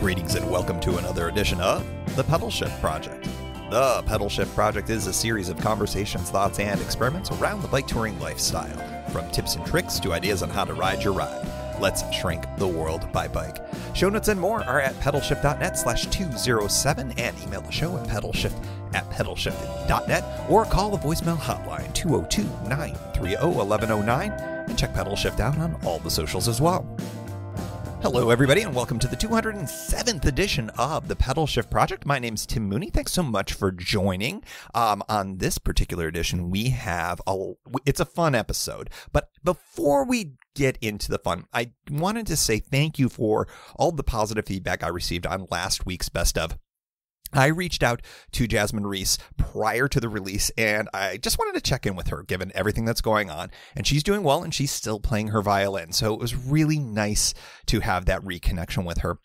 Greetings and welcome to another edition of the Pedalshift Project. The Pedalshift Project is a series of conversations, thoughts, and experiments around the bike touring lifestyle. From tips and tricks to ideas on how to ride your ride. Let's shrink the world by bike. Show notes and more are at pedalshift.net/207 and email the show at pedalshift@pedalshift.net or call the voicemail hotline 202-930-1109 and check Pedalshift out on all the socials as well. Hello, everybody, and welcome to the 207th edition of the Pedalshift Project. My name's Tim Mooney. Thanks so much for joining. On this particular edition, we have it's a fun episode. But before we get into the fun, I wanted to say thank you for all the positive feedback I received on last week's Best Of. I reached out to Jasmine Reese prior to the release, and I just wanted to check in with her, given everything that's going on. And she's doing well, and she's still playing her violin. So it was really nice to have that reconnection with her.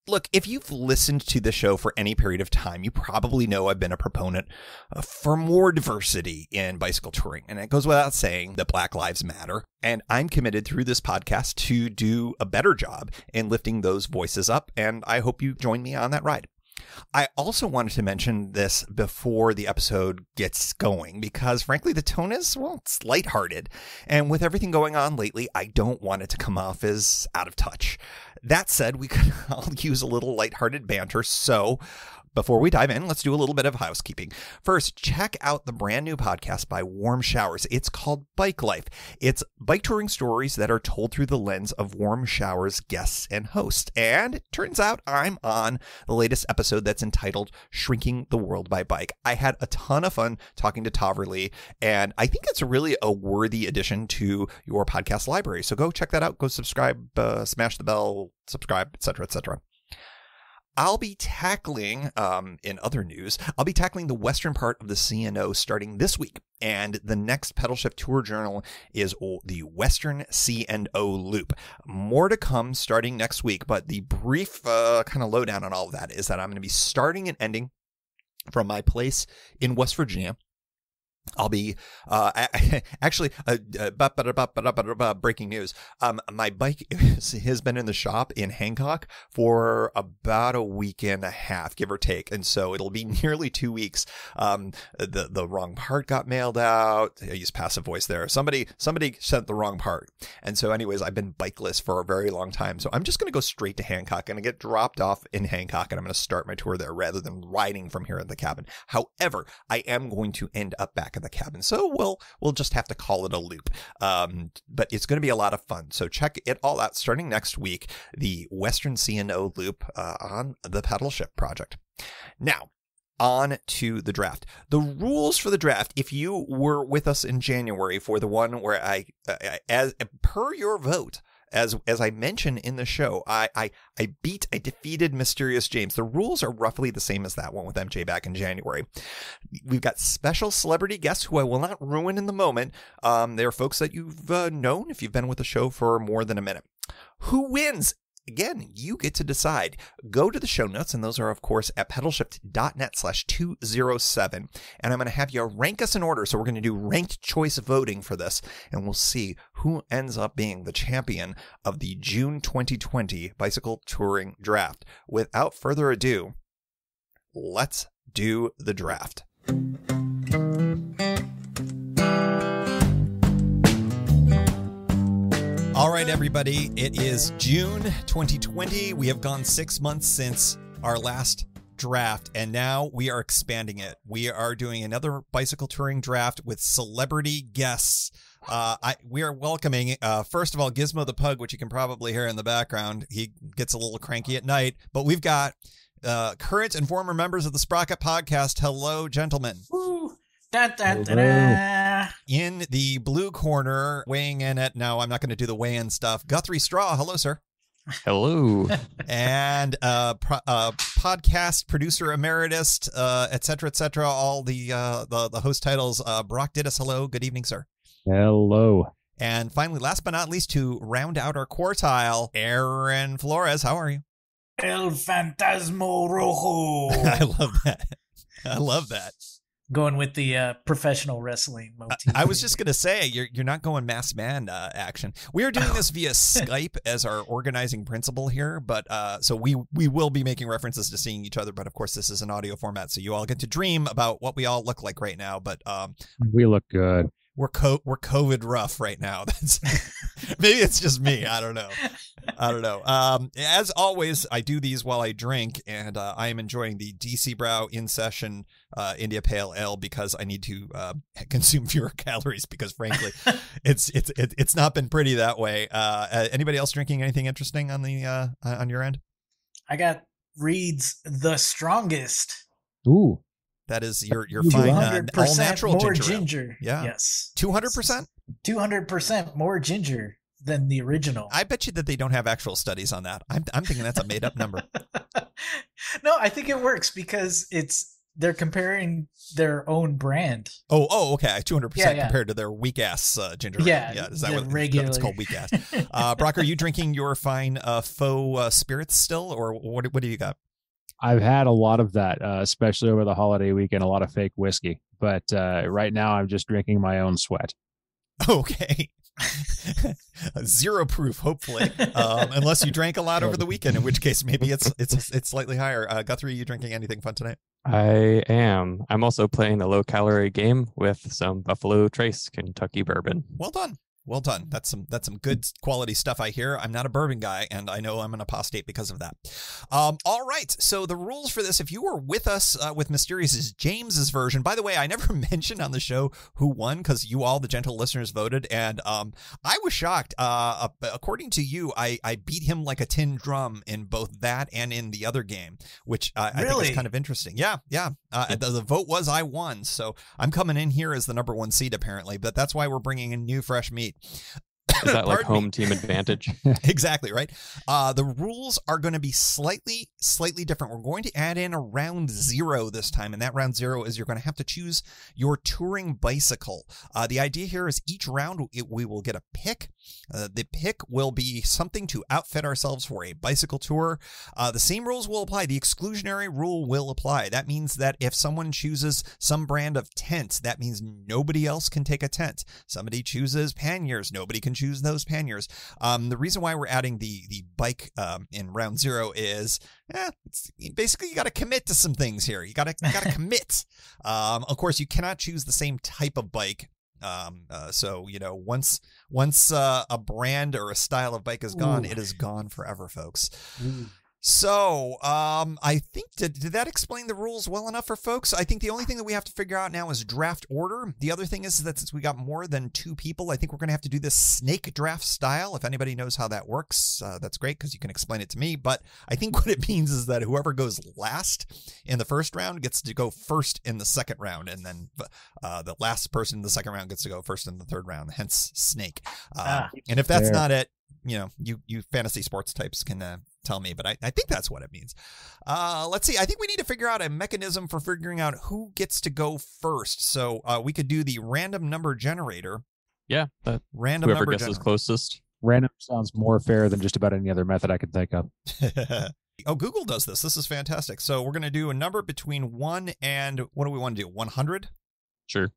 Look, if you've listened to the show for any period of time, you probably know I've been a proponent for more diversity in bicycle touring. And it goes without saying that Black Lives Matter. And I'm committed through this podcast to do a better job in lifting those voices up. And I hope you join me on that ride. I also wanted to mention this before the episode gets going because, frankly, the tone is, well, it's lighthearted. And with everything going on lately, I don't want it to come off as out of touch. That said, we could all use a little lighthearted banter. So before we dive in, let's do a little bit of housekeeping. First, check out the brand new podcast by Warm Showers. It's called Bike Life. It's bike touring stories that are told through the lens of Warm Showers guests and hosts. And it turns out I'm on the latest episode that's entitled Shrinking the World by Bike. I had a ton of fun talking to Taverly, and I think it's really a worthy addition to your podcast library. So go check that out. Go subscribe, smash the bell, subscribe, etc., etc. I'll be tackling, in other news, I'll be tackling the western part of the C&O starting this week. And the next Pedalshift Tour Journal is the Western C&O Loop. More to come starting next week, but the brief kind of lowdown on all of that is that I'm going to be starting and ending from my place in West Virginia. I'll be actually breaking news. My bike has been in the shop in Hancock for about a week and a half, give or take, and so it'll be nearly 2 weeks. The wrong part got mailed out. I use passive voice there. Somebody sent the wrong part, and so anyways, I've been bikeless for a very long time. So I'm just going to go straight to Hancock and I get dropped off in Hancock, and I'm going to start my tour there rather than riding from here at the cabin. However, I am going to end up back at the cabin, so we'll just have to call it a loop, but it's going to be a lot of fun. So check it all out starting next week, the Western C&O Loop on the Pedalshift Project. Now on to the draft. The rules for the draft, if you were with us in January for the one where I as per your vote, as I mentioned in the show, I defeated Mysterious James. The rules are roughly the same as that one with MJ back in January. We've got special celebrity guests who I will not ruin in the moment. They're folks that you've known if you've been with the show for more than a minute. Who wins? Again, you get to decide. Go to the show notes, and those are, of course, at pedalshift.net/207. And I'm going to have you rank us in order. So we're going to do ranked choice voting for this, and we'll see who ends up being the champion of the June 2020 Bicycle Touring Draft. Without further ado, let's do the draft. All right, everybody, it is June 2020. We have gone 6 months since our last draft, and now we are expanding it. We are doing another bicycle touring draft with celebrity guests. We are welcoming, first of all, Gizmo the Pug, which you can probably hear in the background. He gets a little cranky at night, but we've got current and former members of the Sprocket Podcast. Hello, gentlemen. Woo. Da, da, da, da. In the blue corner, weighing in at, no, I'm not going to do the weigh-in stuff, Guthrie Straw. Hello, sir. Hello. And podcast producer emeritus, et cetera, all the host titles. Brock Dittus, hello. Good evening, sir. Hello. And finally, last but not least, to round out our quartile, Aaron Flores. How are you? El Fantasmo Rojo. I love that. going with the professional wrestling motif. I was just going to say, you're not going masked man action. We are doing this via Skype as our organizing principle here, but so we will be making references to seeing each other, but of course this is an audio format, so you all get to dream about what we all look like right now, but we look good. We're COVID rough right now. That's maybe it's just me. I don't know. As always, I do these while I drink, and I am enjoying the DC Brow in session India Pale Ale because I need to consume fewer calories. Because frankly, it's not been pretty that way. Anybody else drinking anything interesting on the on your end? I got Reed's The Strongest. Ooh. That is your fine all natural more ginger. Yeah. Yes. 200%? 200% more ginger than the original. I bet you that they don't have actual studies on that. I'm thinking that's a made up number. No, I think it works because they're comparing their own brand. Oh, okay. 200% compared to their weak ass ginger ale. Yeah. Is that what it's called? Weak ass. Brock, are you drinking your fine faux spirits still, or what do you got? I've had a lot of that, especially over the holiday weekend, a lot of fake whiskey. But right now I'm just drinking my own sweat. Okay. Zero proof, hopefully, unless you drank a lot over the weekend, in which case maybe it's slightly higher. Guthrie, are you drinking anything fun tonight? I am. I'm also playing a low-calorie game with some Buffalo Trace Kentucky bourbon. Well done. Well done. That's some good quality stuff, I hear. I'm not a bourbon guy, and I know I'm an apostate because of that. All right. So the rules for this, if you were with us with Mysterious' James's version, by the way, I never mentioned on the show who won because you all, the gentle listeners, voted, and I was shocked. According to you, I beat him like a tin drum in both that and in the other game, which I think is kind of interesting. Yeah. The vote was I won, so I'm coming in here as the number one seed apparently, but that's why we're bringing in new fresh meat. Is that like home team advantage? Exactly, right? The rules are going to be slightly different. We're going to add in a round 0 this time, and that round 0 is you're going to have to choose your touring bicycle. The idea here is each round we will get a pick. The pick will be something to outfit ourselves for a bicycle tour. The same rules will apply. The exclusionary rule will apply. That means that if someone chooses some brand of tent, that means nobody else can take a tent. Somebody chooses panniers, nobody can choose those panniers. The reason why we're adding the bike in round 0 is basically you got to commit to some things here. You got to commit. Of course, you cannot choose the same type of bike. So, once a brand or a style of bike is gone, it is gone forever, folks. So, I think, did that explain the rules well enough for folks? I think the only thing that we have to figure out now is draft order. The other thing is that since we got more than 2 people, I think we're going to have to do this snake draft style. If anybody knows how that works, that's great because you can explain it to me. But I think what it means is that whoever goes last in the first round gets to go first in the second round. And then the last person in the second round gets to go first in the third round, hence snake. And if that's not it, you fantasy sports types can tell me, but I think that's what it means. Let's see. I think we need to figure out a mechanism for figuring out who gets to go first. So we could do the random number generator. Yeah. Random whoever number guesses closest. Random sounds more fair than just about any other method I can think of. Oh, Google does this. This is fantastic. So we're going to do a number between 1 and, what do we want to do? 100? Sure.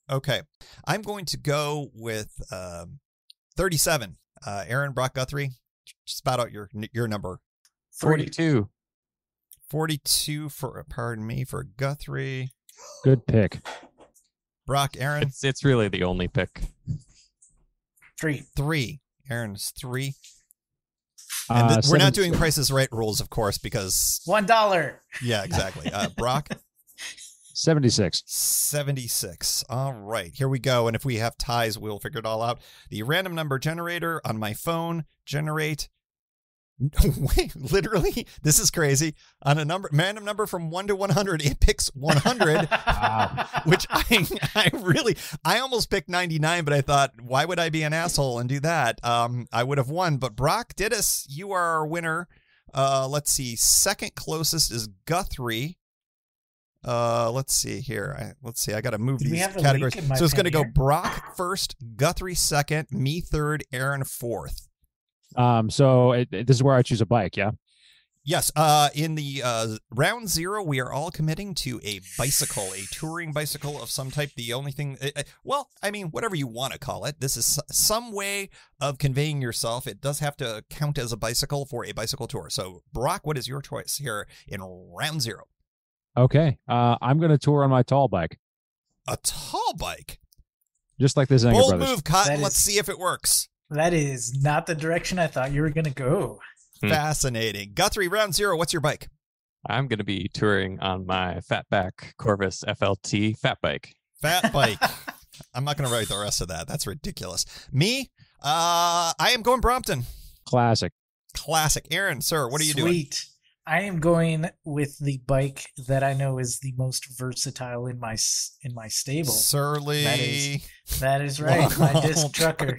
Okay. I'm going to go with 37. Aaron, Brock, Guthrie, spout out your number. 42. 42 for Guthrie. Good pick. Brock, Aaron. It's really the only pick. 3. Aaron's 3. And we're not doing Price is Right rules, of course, because $1. Yeah, exactly. Brock. 76. 76. All right, here we go. And if we have ties, we'll figure it all out. The random number generator on my phone generate. Wait, literally, this is crazy. On a random number from 1 to 100, it picks 100, which I almost picked 99, but I thought, why would I be an asshole and do that? I would have won. But Brock Dittus, you are our winner. Let's see. Second closest is Guthrie. Let's see here. I got to move these categories. So it's going to go Brock first, Guthrie second, me third, Aaron fourth. So this is where I choose a bike, yeah? Yes. In the round 0, we are all committing to a bicycle, a touring bicycle of some type. The only thing, well, I mean, whatever you want to call it. This is some way of conveying yourself. It does have to count as a bicycle for a bicycle tour. So, Brock, what is your choice here in round 0? Okay. I'm going to tour on my tall bike. A tall bike? Just like the Zenger Bold brothers. move, Cotton. Let's see if it works. That is not the direction I thought you were going to go. Fascinating. Guthrie, round 0, what's your bike? I'm going to be touring on my Fatback Corvus FLT fat bike. Fat bike. I'm not going to write the rest of that. That's ridiculous. Me? I am going Brompton. Classic. Aaron, sir, what are you doing? Sweet. I am going with the bike that I know is the most versatile in my stable. Surly. That is right. My disc trucker.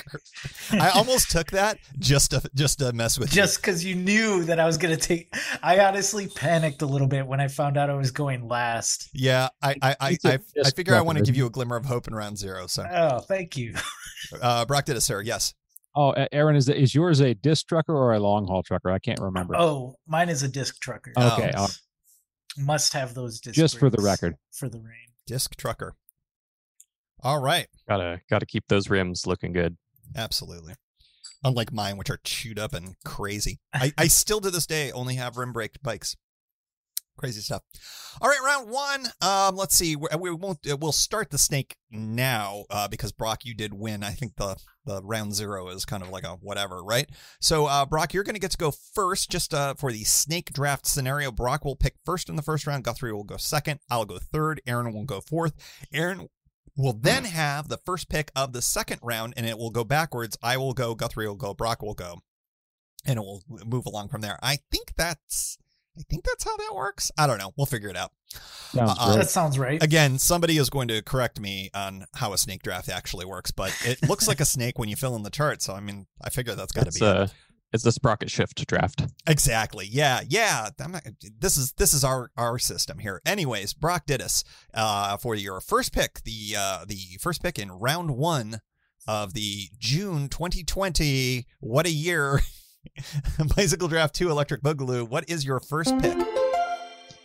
I almost took that just to mess with you. Just because you knew that I was going to take. I honestly panicked a little bit when I found out I was going last. Yeah, I figure I want to give you a glimmer of hope in round 0. So. Oh, thank you. Brock did it, sir. Yes. Oh, Aaron, is yours a disc trucker or a long haul trucker? I can't remember. Oh, mine is a disc trucker. Okay. Must have those disc Just for the brakes record. For the rain. Disc trucker. All right. Gotta keep those rims looking good. Absolutely. Unlike mine, which are chewed up and crazy. I still to this day only have rim braked bikes. Crazy stuff. All right, round 1. Let's see. We'll start the snake now because Brock, you did win. I think the round 0 is kind of like a whatever, right? So Brock, you're going to get to go first, just for the snake draft scenario. Brock will pick first in the first round. Guthrie will go second. I'll go third. Aaron will go fourth. Aaron will then have the first pick of the second round, and it will go backwards. I will go. Guthrie will go. Brock will go, and it will move along from there. I think that's how that works. I don't know. We'll figure it out. That sounds right. Again, somebody is going to correct me on how a snake draft actually works, but it looks like a snake when you fill in the chart. So, I mean, I figure that's got to be it. It's the sprocket shift draft. Exactly. Yeah. This is our system here. Anyways, Brock did us for your first pick, the first pick in round 1 of the June 2020. What a year. Bicycle Draft 2 Electric Boogaloo. What is your first pick?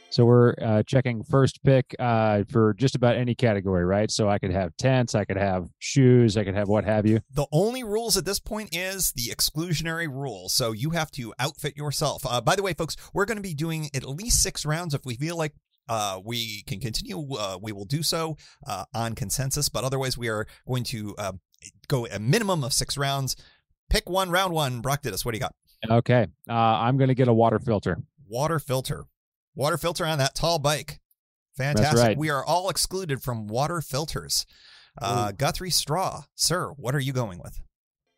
So we're checking first pick for just about any category, right? So I could have tents, I could have shoes, I could have what have you. The only rules at this point is the exclusionary rule. So you have to outfit yourself. By the way, folks, we're going to be doing at least 6 rounds. If we feel like we can continue, we will do so on consensus. But otherwise, we are going to go a minimum of 6 rounds. Pick one, round 1. Brock did us. What do you got? Okay. I'm going to get a water filter. Water filter on that tall bike. Fantastic. That's right. We are all excluded from water filters. Guthrie Straw, sir, what are you going with?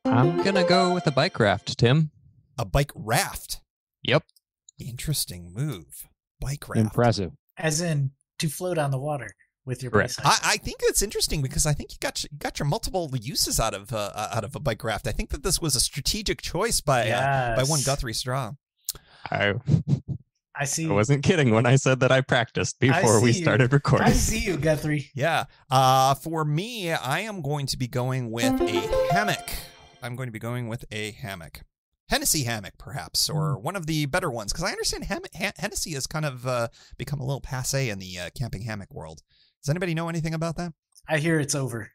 I'm going to go with a bike raft, Tim. A bike raft? Yep. Interesting move. Bike raft. Impressive. As in to float on the water with your Correct. bicycle. I think it's interesting because I think you got your multiple uses out of a bike raft. I think that this was a strategic choice by one Guthrie Straw. I see. I wasn't kidding when I said that I practiced before we started recording. I see you, Guthrie. Yeah. For me, I am going to be going with a hammock. Hennessy hammock, perhaps, or one of the better ones, because I understand Hennessy has kind of become a little passé in the camping hammock world. Does anybody know anything about that? I hear it's over.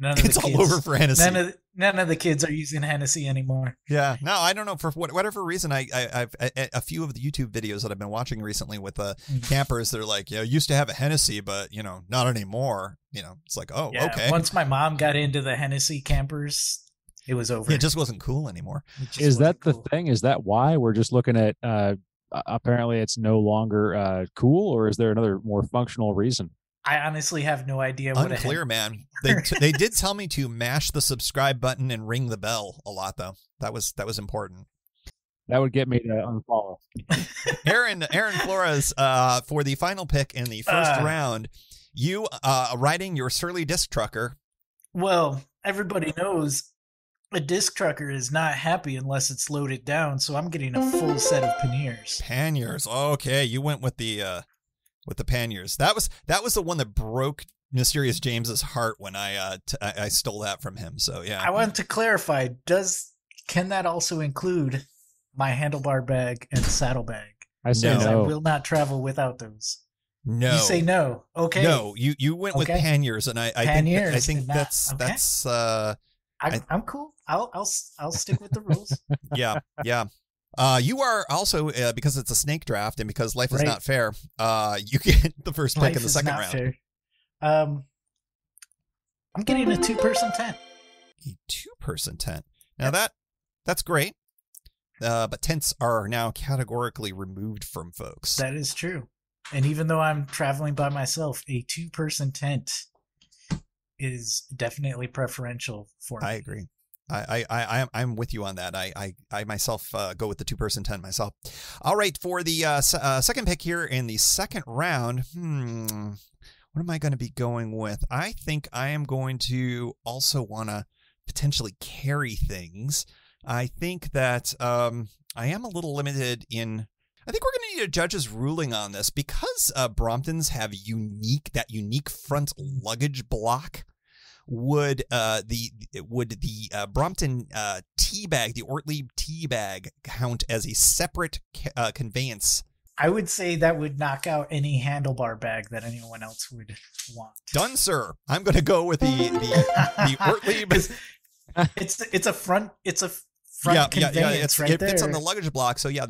It's all over for Hennessy. None of the kids are using Hennessy anymore. Yeah, no, I don't know. For whatever reason, I've a few of the YouTube videos that I've been watching recently with campers. They're like, used to have a Hennessy, but not anymore. It's like, oh, yeah, okay. Once my mom got into the Hennessy campers, it was over. It just wasn't cool anymore. Is that the thing? Is that why we're just looking at? Apparently, it's no longer cool, or is there another more functional reason? I honestly have no idea. Unclear, man. They did tell me to mash the subscribe button and ring the bell a lot, though. That was important. That would get me to unfollow. Aaron Flores, for the final pick in the first round, you riding your surly disc trucker. Well, everybody knows a disc trucker is not happy unless it's loaded down, so I'm getting a full set of panniers. Panniers. Okay, you went with the panniers. That was the one that broke Mysterious James's heart when I stole that from him. So yeah. I want to clarify, can that also include my handlebar bag and saddle bag? I say Because I no. will not travel without those. No. You say no. Okay. No, you went with Okay. panniers, and I Panniers think and not- that's okay. that's I'm cool. I'll stick with the rules. yeah. You are also because it's a snake draft and because life is Right. not fair. You get the first pick Life in the is second not round. fair. I'm getting a 2-person tent. A 2-person tent. Now that's great. But tents are now categorically removed from folks. That is true. And even though I'm traveling by myself, a 2-person tent is definitely preferential for me. I agree. I'm with you on that. I myself go with the 2-person tent myself. All right, for the second pick here in the second round, what am I going to be going with? I think I am going to also want to potentially carry things. I think that I am a little limited in. I think we're going to need a judge's ruling on this because Bromptons have that unique front luggage block. Would the Brompton tea bag, the Ortley tea bag, count as a separate conveyance? I would say that would knock out any handlebar bag that anyone else would want. Done, sir. I'm going to go with the Ortley. It's a front conveyance right it there. fits on the luggage block. So yeah,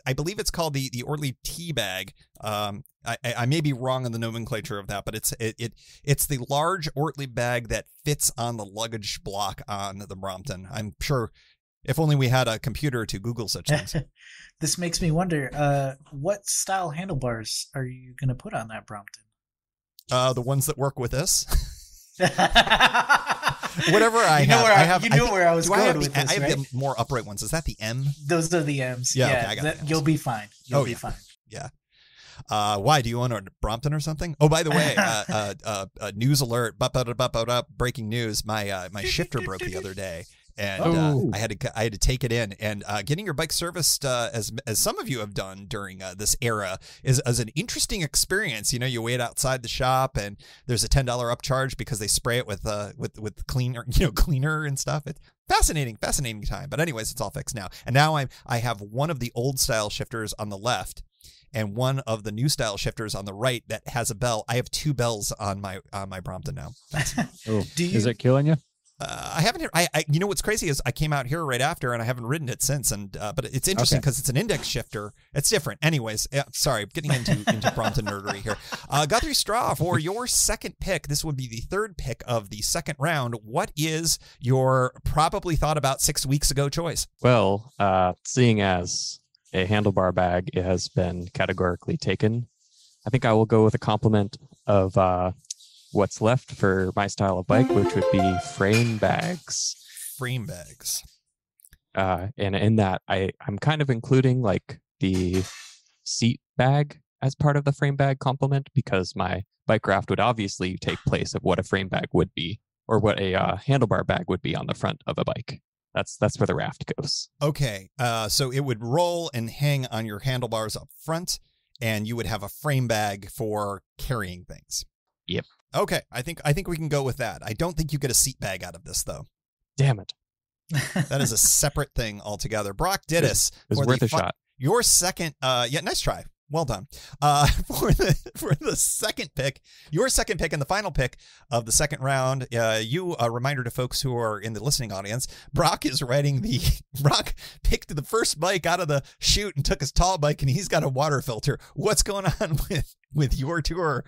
I believe it's called the Ortley tea bag. I may be wrong on the nomenclature of that, but it's the large Ortley bag that fits on the luggage block on the Brompton. I'm sure if only we had a computer to Google such things. This makes me wonder, what style handlebars are you going to put on that Brompton? The ones that work with this. Whatever I have. You know where I was going with this, I have right? the more upright ones. Is that the M? Those are the M's. Yeah, Yeah, okay, I got the M's. You'll be fine. You'll be fine. Yeah. Why do you want a Brompton or something? Oh, by the way, news alert! Breaking news! My shifter broke the other day, and I had to take it in. And getting your bike serviced, as some of you have done during this era, is an interesting experience. You know, you wait outside the shop, and there's a $10 upcharge because they spray it with cleaner and stuff. It's fascinating time. But anyways, it's all fixed now. And now I have one of the old style shifters on the left and one of the new style shifters on the right that has a bell. I have 2 bells on my Brompton now. Is it killing you? I haven't. You know what's crazy is I came out here right after, and I haven't ridden it since. And but it's interesting because it's an index shifter. It's different. Anyways, sorry, getting into Brompton nerdery here. Guthrie Straw, for your second pick, this would be the third pick of the second round. What is your probably thought about 6 weeks ago choice? Well, seeing as a handlebar bag has been categorically taken, I think I will go with a complement of what's left for my style of bike, which would be frame bags. Frame bags. And in that, I'm kind of including like the seat bag as part of the frame bag complement, because my bike raft would obviously take place of what a frame bag would be, or what a handlebar bag would be on the front of a bike. That's where the raft goes. Okay, so it would roll and hang on your handlebars up front, and you would have a frame bag for carrying things. Yep. Okay, I think we can go with that. I don't think you get a seat bag out of this, though. Damn it. That is a separate thing altogether. Brock Dittis. It was worth a shot. Your second, nice try. Well done. For the second pick, your second pick and the final pick of the second round, a reminder to folks who are in the listening audience, Brock picked the first bike out of the chute and took his tall bike, and he's got a water filter. What's going on with your tour?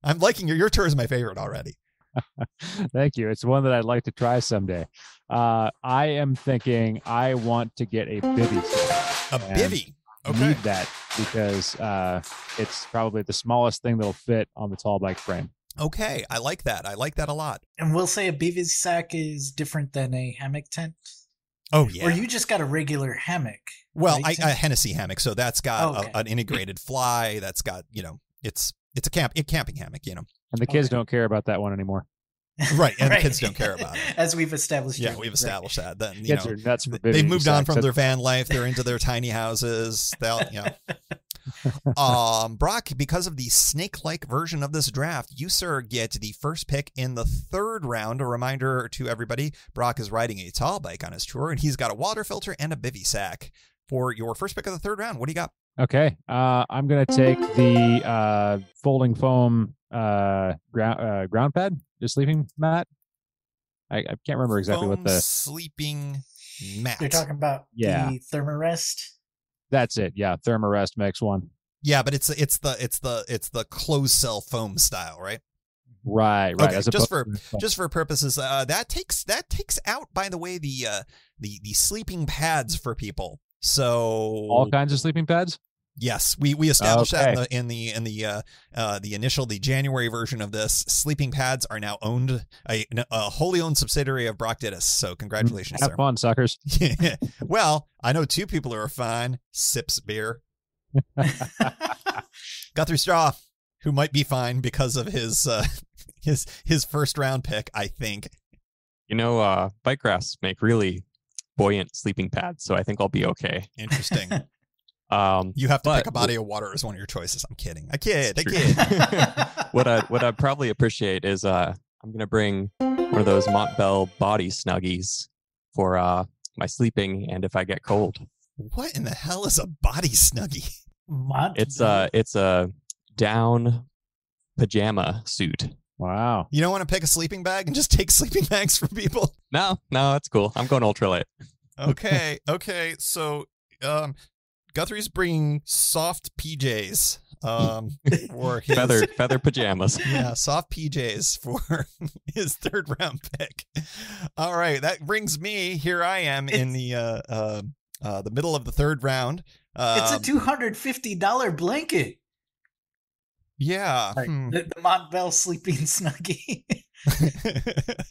I'm liking your tour is my favorite already. Thank you. It's one that I'd like to try someday. I am thinking I want to get a bivy set. A bivy? Okay. Need that because it's probably the smallest thing that'll fit on the tall bike frame. Okay, I like that. I like that a lot. And we'll say a bivy sack is different than a hammock tent. Oh yeah. Or you just got a regular hammock. Well, right, a Hennessy hammock, so that's got an integrated fly. That's got it's a camping hammock, And the kids don't care about that one anymore. Right, and the kids don't care about it. As we've established. Yeah, we've established that. Then kids are nuts for they've moved on from their van life. They're into their tiny houses. They'll, Brock, because of the snake-like version of this draft, you, sir, get the first pick in the third round. A reminder to everybody, Brock is riding a tall bike on his tour, and he's got a water filter and a bivy sack. For your first pick of the third round, what do you got? Okay. I'm gonna take the folding foam ground pad, the sleeping mat. I can't remember exactly what Foam the sleeping mat. You're talking about the Thermarest? That's it. Yeah, Thermarest makes one. Yeah, but it's the closed cell foam style, right? Right. Okay, As just for purposes, that takes out, by the way, the sleeping pads for people. So all kinds of sleeping pads. Yes, we established that in the initial January version of this. Sleeping pads are now owned a wholly owned subsidiary of Broctitis. So congratulations, Have sir. fun, suckers. Well, I know two people who are fine. Sips beer. Guthrie Straw, who might be fine because of his first round pick, I think. Bike rafts make really buoyant sleeping pads, so I think I'll be okay. Interesting. You have to pick a body of water as one of your choices. I'm kidding. I kid. What I'd probably appreciate is I'm gonna bring one of those Montbell body snuggies for my sleeping, and if I get cold. What in the hell is a body snuggie? It's a down pajama suit. Wow. You don't want to pick a sleeping bag and just take sleeping bags for people? No, that's cool. I'm going ultralight. Okay. So, Guthrie's bringing soft PJs. For his, feather pajamas. Yeah, soft PJs for his third round pick. All right, that brings me. Here I am in the middle of the third round. It's a $250 blanket. Yeah. The Montbell sleeping snuggie.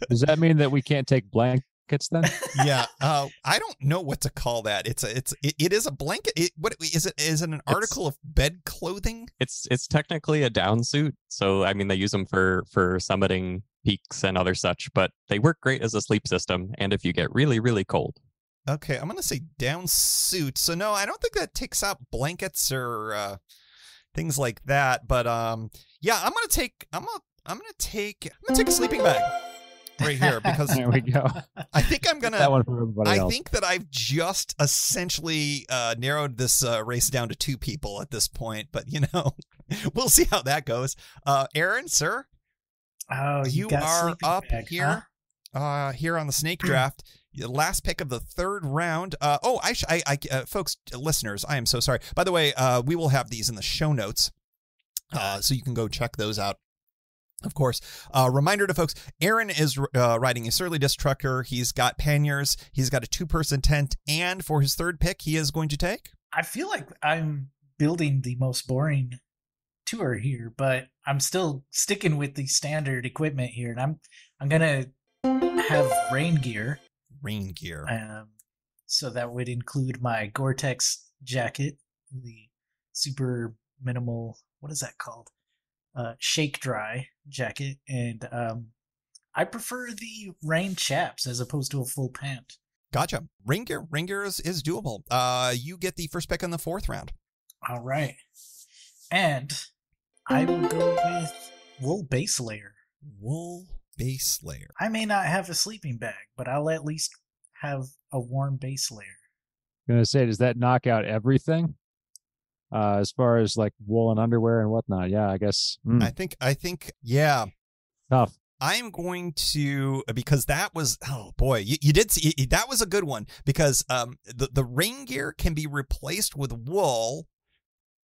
Does that mean that we can't take blankets then? Yeah. I don't know what to call that. It is a blanket. What is it? Is it an article of bed clothing? It's technically a down suit. So I mean, they use them for summiting peaks and other such, but they work great as a sleep system. And if you get really, really cold. Okay, I'm gonna say down suit. So no, I don't think that takes out blankets or things like that. But yeah, I'm gonna take a sleeping bag right here because there we go. I think I'm gonna that one for everybody else. I think that I've just essentially narrowed this race down to two people at this point. But we'll see how that goes. Aaron, sir, you are up bag, here. Here on the snake draft. Last pick of the third round. Folks, listeners, I am so sorry. By the way, we will have these in the show notes, so you can go check those out. Of course, reminder to folks, Aaron is riding a Surly Disc Trucker. He's got panniers. He's got a 2-person tent. And for his third pick, he is going to take? I feel like I'm building the most boring tour here, but I'm still sticking with the standard equipment here. And I'm going to have rain gear. So that would include my Gore-Tex jacket, the super minimal, what is that called? Shake dry jacket. And I prefer the rain chaps as opposed to a full pant. Gotcha. Rain gear is doable. You get the first pick in the fourth round. All right. And I will go with wool base layer. Wool base layer. I may not have a sleeping bag, but I'll at least have a warm base layer. I'm gonna say, does that knock out everything? As far as like woolen underwear and whatnot? Yeah, I guess. I think, yeah. Tough. I'm going to, because that was, oh boy, you did see, that was a good one, because the rain gear can be replaced with wool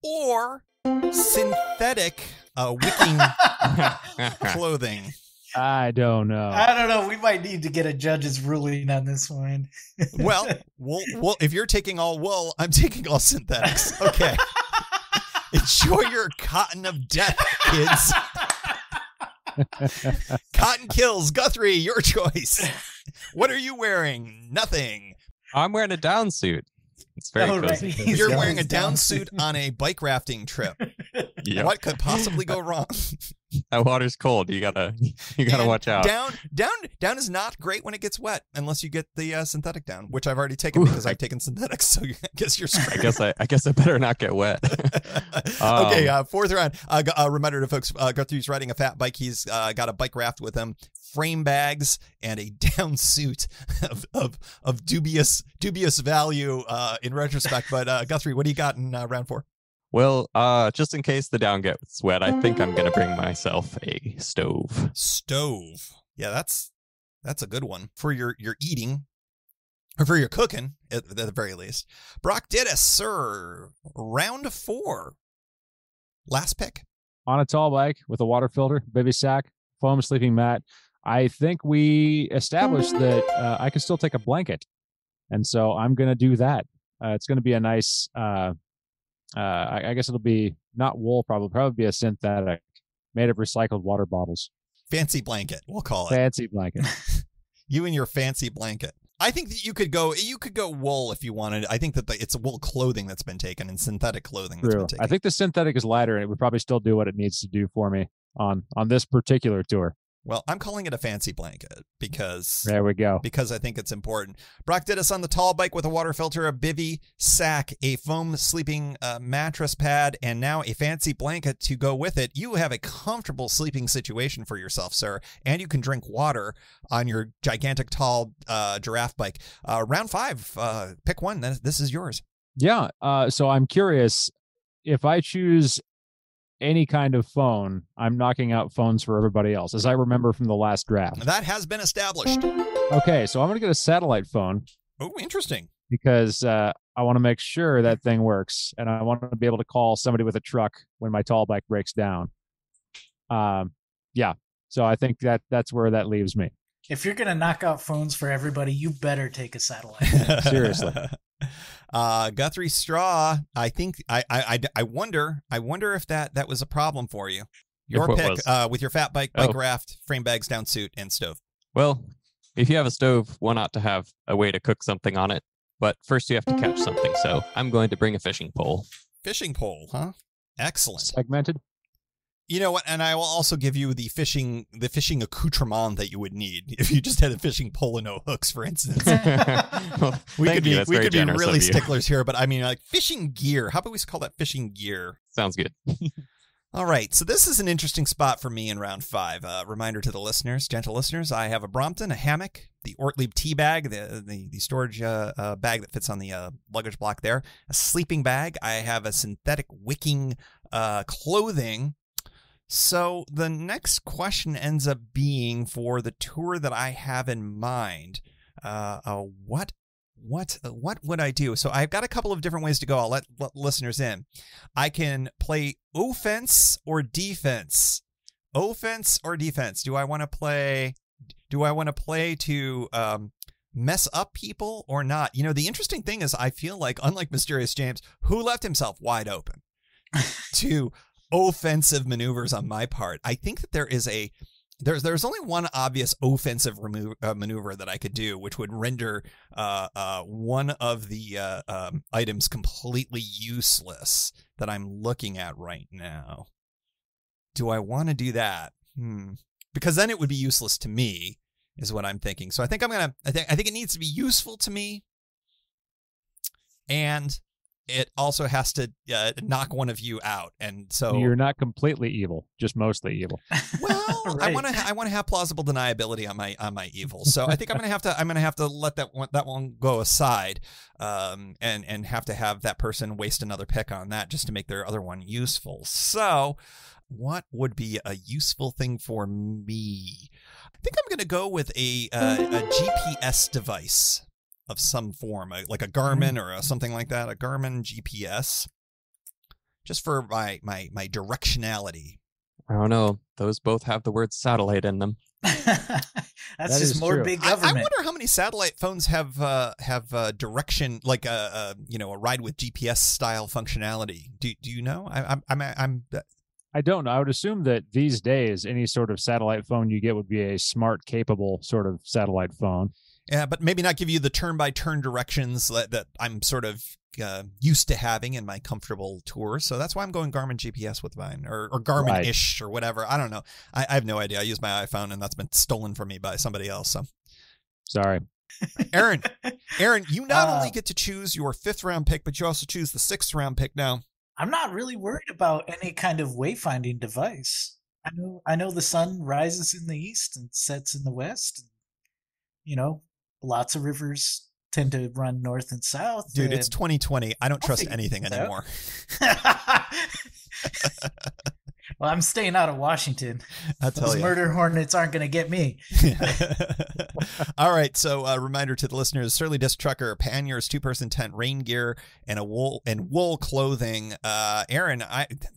or synthetic wicking clothing. I don't know. We might need to get a judge's ruling on this one. Well, if you're taking all wool, I'm taking all synthetics. Okay. Enjoy your cotton of death, kids. Cotton kills. Guthrie, your choice. What are you wearing? Nothing. I'm wearing a down suit. It's very cozy. Right. You're wearing a down suit on a bike rafting trip. Yep. What could possibly go wrong? That water's cold. You gotta watch out. Down is not great when it gets wet, unless you get the synthetic down, which I've already taken because I've taken synthetics. So I guess you're straight. I guess I better not get wet. Okay, fourth round. A reminder to folks: Guthrie's riding a fat bike. He's got a bike raft with him, frame bags, and a down suit of dubious value in retrospect. But Guthrie, what do you got in round 4? Well, just in case the down gets wet, I think I'm gonna bring myself a stove. Stove. Yeah, that's a good one for your eating, or for your cooking at the very least. Brock Dittus, sir. Round 4. Last pick. On a tall bike with a water filter, bivy sack, foam sleeping mat. I think we established that I can still take a blanket, and so I'm gonna do that. It's gonna be a nice. I guess it'll be not wool, probably be a synthetic made of recycled water bottles. Fancy blanket, we'll call it. Fancy blanket. You and your fancy blanket. I think that you could go wool if you wanted. I think that it's wool clothing that's been taken and synthetic clothing that's been taken. I think the synthetic is lighter and it would probably still do what it needs to do for me on this particular tour. Well, I'm calling it a fancy blanket because there we go. Because I think it's important. Brock did us on the tall bike with a water filter, a bivy sack, a foam sleeping mattress pad, and now a fancy blanket to go with it. You have a comfortable sleeping situation for yourself, sir, and you can drink water on your gigantic tall giraffe bike. Round 5, pick one. This is yours. Yeah. So I'm curious, if I choose any kind of phone, I'm knocking out phones for everybody else, as I remember from the last draft. That has been established. Okay, so I'm going to get a satellite phone. Oh, interesting. Because I want to make sure that thing works, and I want to be able to call somebody with a truck when my tall bike breaks down. Yeah, so I think that's where that leaves me. If you're going to knock out phones for everybody, you better take a satellite. Seriously. Guthrie Straw, I think I wonder if that was a problem for you. Your pick with your fat bike raft, frame bags, down suit, and stove. Well, if you have a stove, one ought to have a way to cook something on it. But first you have to catch something, so I'm going to bring a fishing pole. Fishing pole, huh? Excellent. Segmented. You know what? And I will also give you the fishing accoutrement that you would need if you just had a fishing pole and no hooks, for instance. Well, we could be generous really of you. sticklers here, but I mean, like fishing gear. How about we call that fishing gear? Sounds good. All right, so this is an interesting spot for me in round 5. Reminder to the listeners, gentle listeners, I have a Brompton, a hammock, the Ortlieb tea bag, the storage bag that fits on the luggage block there, a sleeping bag. I have a synthetic wicking clothing. So the next question ends up being, for the tour that I have in mind, what would I do? So I've got a couple of different ways to go. I'll let listeners in. I can play offense or defense. Offense or defense. Do I want to play to mess up people or not? You know, the interesting thing is I feel like, unlike Mysterious James, who left himself wide open to offensive maneuvers on my part, I think that there's only one obvious offensive maneuver that I could do, which would render one of the items completely useless that I'm looking at right now. Do I want to do that? Because then it would be useless to me, is what I'm thinking. So I think I think it needs to be useful to me, and it also has to knock one of you out, and so you're not completely evil, just mostly evil. Well, Right. I want to have plausible deniability on my evil. So I think I'm gonna have to let that one go aside, and have to have that person waste another pick on that just to make their other one useful. So what would be a useful thing for me? I think I'm gonna go with a GPS device of some form, like a Garmin or something like that, a Garmin GPS, just for my directionality. I don't know. Those both have the word satellite in them. That's just more true. big I government. wonder how many satellite phones have direction, like a ride with GPS style functionality. Do you know? I don't know. I would assume that these days, any sort of satellite phone you get would be a smart, capable sort of satellite phone. Yeah, but maybe not give you the turn-by-turn directions that I'm sort of used to having in my comfortable tours. So that's why I'm going Garmin GPS with mine, or Garmin-ish or whatever. I don't know. I have no idea. I use my iPhone, and that's been stolen from me by somebody else. So sorry. Aaron, you not only get to choose your 5th round pick, but you also choose the 6th round pick now. I'm not really worried about any kind of wayfinding device. I know the sun rises in the east and sets in the west. And, you know, lots of rivers tend to run north and south. Dude, it's 2020. I don't trust anything anymore. Well, I'm staying out of Washington. Those murder hornets aren't going to get me. All right. So a reminder to the listeners, Surly Disc Trucker, panniers, 2-person tent, rain gear, and wool clothing. Aaron,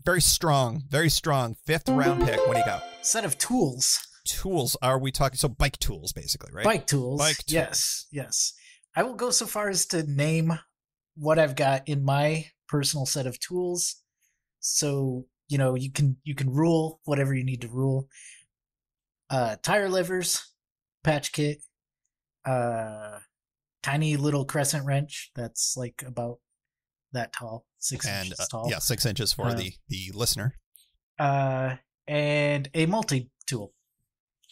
very strong. 5th round pick. What do you got? Set of tools. Tools. Are we talking? So bike tools, basically, right? Bike tools. Yes. I will go so far as to name what I've got in my personal set of tools. So, you know, you can rule whatever you need to rule. Tire levers, patch kit, tiny little crescent wrench that's like about that tall, 6 inches tall. Yeah, 6 inches for the listener. And a multi-tool.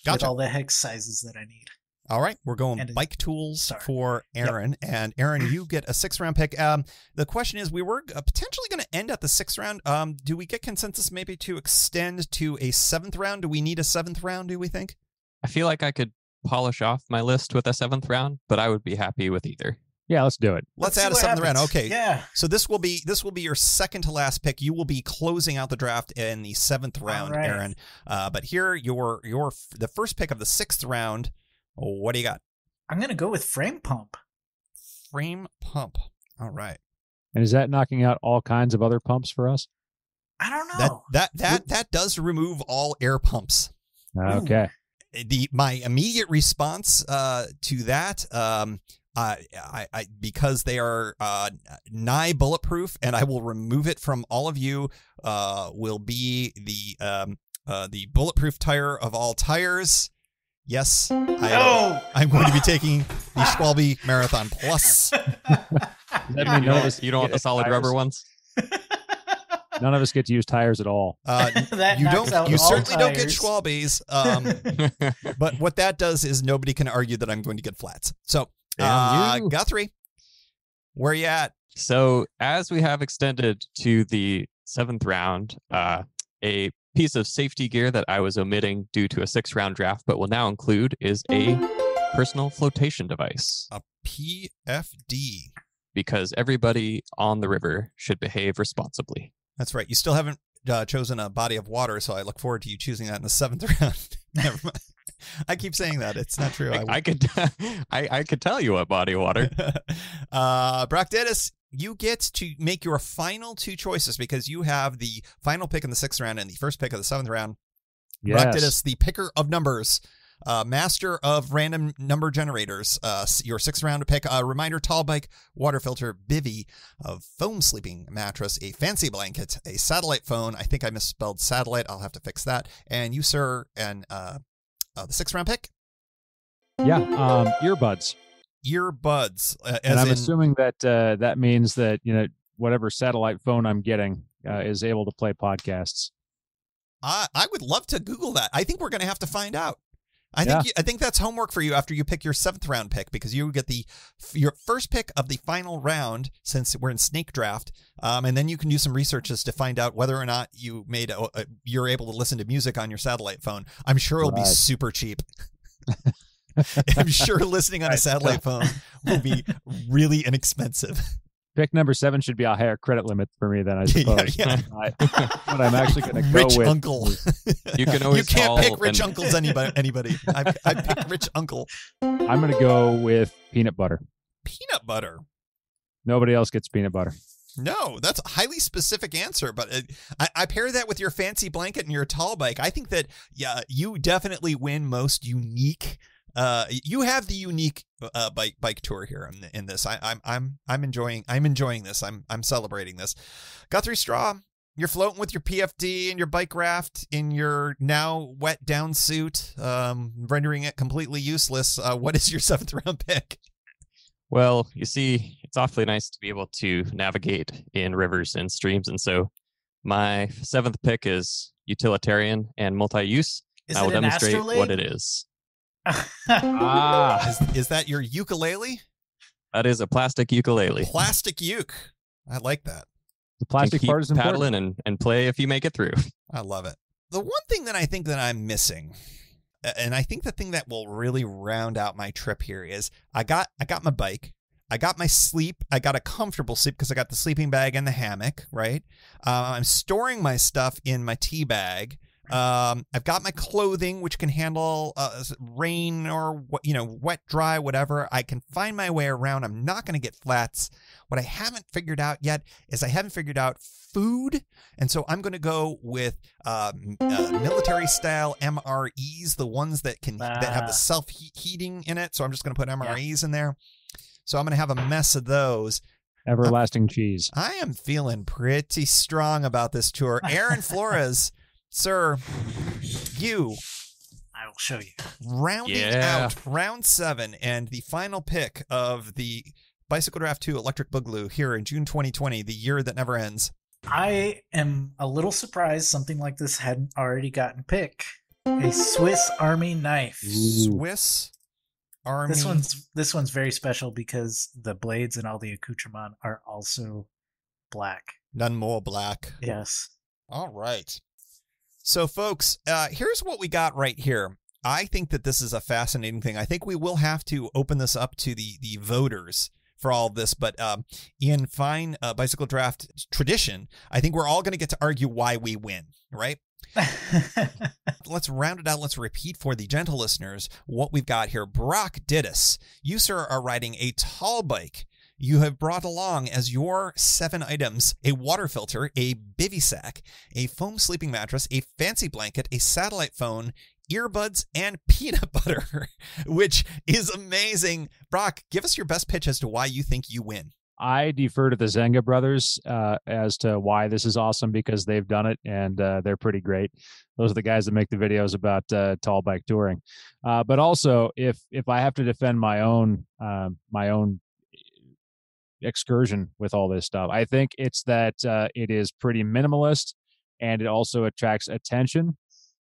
Gotcha. With all the hex sizes that I need. All right, we're going bike tools for Aaron. Yep. And Aaron, you get a 6th round pick. The question is, we were potentially going to end at the 6th round. Do we get consensus maybe to extend to a 7th round? Do we need a 7th round, do we think? I feel like I could polish off my list with a 7th round, but I would be happy with either. Yeah, let's do it. Let's add a 7th round. Okay. Yeah. So this will be your second to last pick. You will be closing out the draft in the 7th round, right. Aaron. But here, the first pick of the 6th round. What do you got? I'm going to go with frame pump. Frame pump. All right. And is that knocking out all kinds of other pumps for us? I don't know. That does remove all air pumps. Okay. My immediate response to that, I because they are nigh bulletproof, and I will remove it from all of you, will be the bulletproof tire of all tires. Yes, I'm going to be taking the Schwalbe Marathon Plus. Does that mean you don't want the solid rubber ones? None of us get to use tires at all. You certainly don't get Schwalbes. But what that does is nobody can argue that I'm going to get flats. So, Guthrie, where are you at? So, as we have extended to the 7th round, a piece of safety gear that I was omitting due to a 6th round draft, but will now include, is a personal flotation device. A PFD. Because everybody on the river should behave responsibly. That's right. You still haven't chosen a body of water, so I look forward to you choosing that in the 7th round. Never mind. I keep saying that. It's not true. I could tell you what body of water. Brock Dennis, you get to make your final 2 choices because you have the final pick in the 6th round and the first pick of the 7th round. Yes. Brock Dennis, the picker of numbers, master of random number generators, your 6th round pick, a reminder, tall bike, water filter, bivy, a foam sleeping mattress, a fancy blanket, a satellite phone. I think I misspelled satellite. I'll have to fix that. And you, sir, and the 6th round pick? Yeah, earbuds. Earbuds. And I'm assuming that that means that, whatever satellite phone I'm getting is able to play podcasts. I would love to Google that. I think we're going to have to find out. I think that's homework for you after you pick your 7th round pick, because you get your first pick of the final round since we're in snake draft, and then you can do some researches to find out whether or not you're able to listen to music on your satellite phone. I'm sure it'll be super cheap. I'm sure listening on a satellite phone will be really inexpensive. Pick number 7 should be a higher credit limit for me then, I suppose. Yeah. But I'm actually going to go rich with uncle. You can't pick rich uncles. Anybody? I picked rich uncle. I'm going to go with peanut butter. Peanut butter. Nobody else gets peanut butter. No, that's a highly specific answer, but I pair that with your fancy blanket and your tall bike. I think that you definitely win most unique. You have the unique bike tour here in this. I'm enjoying this. I'm celebrating this. Guthrie Straw, You're floating with your PFD and your bike raft in your now wet down suit, rendering it completely useless. What is your 7th round pick? Well, you see, it's awfully nice to be able to navigate in rivers and streams. And so my 7th pick is utilitarian and multi-use. Is I will it an demonstrate astrolabe? what it is. Is that your ukulele? That is a plastic ukulele. Plastic uke. I like that. The plastic keep part is important. paddling and play if you make it through. I love it. The one thing that I think that I'm missing, and I think the thing that will really round out my trip here is I got my bike, I got my sleep, I got a comfortable sleep because I got the sleeping bag and the hammock, right? I'm storing my stuff in my tea bag. I've got my clothing, which can handle rain or wet, dry, whatever. I can find my way around. I'm not going to get flats. What I haven't figured out yet is I haven't figured out food, and so I'm going to go with military style MREs, the ones that have the self heating in it. So I'm just going to put MREs in there. So I'm going to have a mess of those. Everlasting cheese. I am feeling pretty strong about this tour. Aaron Flores. Sir, I will show you. Rounding out round 7 and the final pick of the Bicycle Draft 2 Electric Boogaloo here in June 2020, the year that never ends. I am a little surprised something like this hadn't already gotten picked. A Swiss Army knife. Swiss Army. This one's very special because the blades and all the accoutrement are also black. None more black. Yes. All right. So, folks, here's what we got right here. I think that this is a fascinating thing. I think we will have to open this up to the voters for all of this, but in fine Bicycle Draft tradition, I think we're all going to get to argue why we win, right? Let's round it out. Let's repeat for the gentle listeners what we've got here. Brock Dittus, you, sir, are riding a tall bike. You have brought along as your 7 items a water filter, a bivy sack, a foam sleeping mattress, a fancy blanket, a satellite phone, earbuds, and peanut butter, which is amazing. Brock, give us your best pitch as to why you think you win. I defer to the Zenga brothers as to why this is awesome, because they've done it and they're pretty great. Those are the guys that make the videos about tall bike touring. But also, if I have to defend my own excursion with all this stuff, I think it's that it is pretty minimalist and it also attracts attention,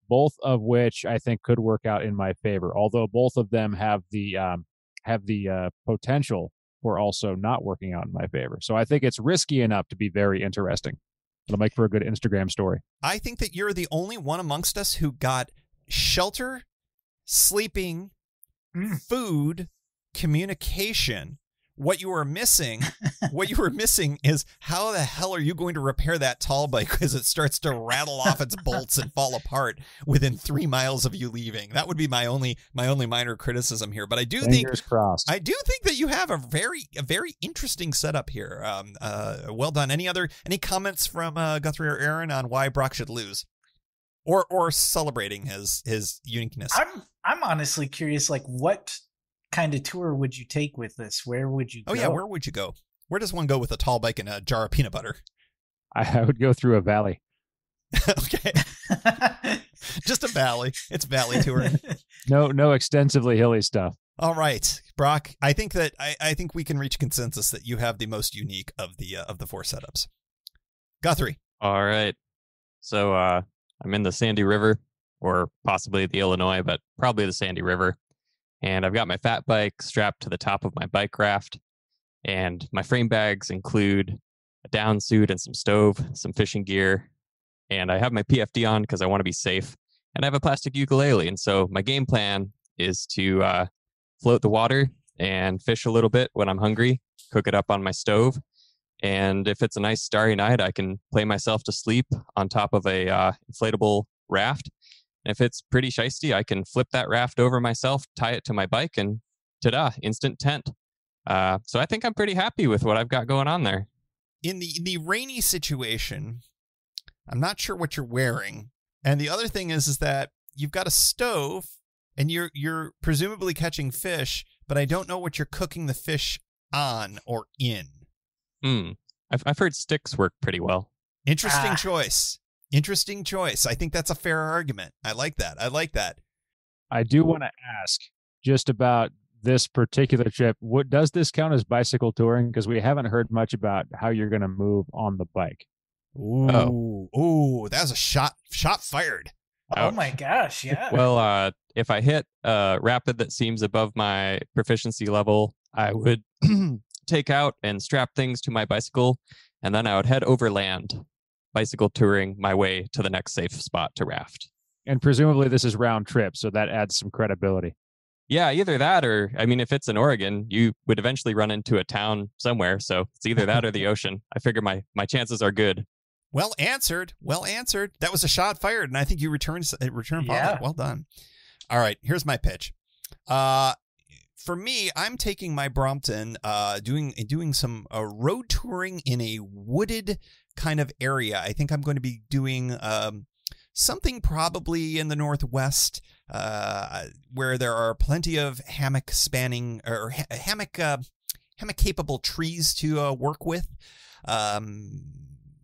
both of which I think could work out in my favor, although both of them have the potential for also not working out in my favor. So I think it's risky enough to be very interesting. It'll make for a good Instagram story. I think that you're the only one amongst us who got shelter, sleeping, food, communication. What you were missing is how the hell are you going to repair that tall bike because it starts to rattle off its bolts and fall apart within 3 miles of you leaving? That would be my only minor criticism here. But I do think that you have a very interesting setup here. Well done. Any comments from Guthrie or Aaron on why Brock should lose, or celebrating his uniqueness? I'm honestly curious, like what kind of tour would you take with this? Where would you go? Oh yeah, where would you go? Where does one go with a tall bike and a jar of peanut butter? I would go through a valley. Okay. Just a valley. It's valley touring. No extensively hilly stuff. All right, Brock, I think we can reach consensus that you have the most unique of the 4 setups. Guthrie. All right. So I'm in the Sandy River, or possibly the Illinois, but probably the Sandy River. And I've got my fat bike strapped to the top of my bike raft. And my frame bags include a down suit and some stove, some fishing gear. And I have my PFD on because I want to be safe. And I have a plastic ukulele. And so my game plan is to float the water and fish a little bit when I'm hungry, cook it up on my stove. And if it's a nice starry night, I can play myself to sleep on top of a inflatable raft. If it's pretty shisty, I can flip that raft over myself, tie it to my bike, and ta-da, instant tent. So I think I'm pretty happy with what I've got going on there. In the rainy situation, I'm not sure what you're wearing. And the other thing is that you've got a stove, and you're presumably catching fish, but I don't know what you're cooking the fish on or in. I've heard sticks work pretty well. Interesting choice. Interesting choice. I think that's a fair argument. I like that. I do want to ask just about this particular trip. What does this count as bicycle touring? Because we haven't heard much about how you're going to move on the bike. Ooh, that was a shot fired. Oh my gosh, yeah. Well, if I hit a rapid that seems above my proficiency level, I would take out and strap things to my bicycle, and then I would head overland, bicycle touring my way to the next safe spot to raft. And presumably this is round trip, so that adds some credibility. Yeah, either that or, I mean, if it's in Oregon, you would eventually run into a town somewhere. So it's either that or the ocean. I figure my chances are good. Well answered. That was a shot fired, and I think you returned positive. Well done. All right, here's my pitch. For me, I'm taking my Brompton, doing some road touring in a wooded kind of area. I think I'm going to be doing something probably in the Northwest, where there are plenty of hammock spanning or hammock capable trees to work with.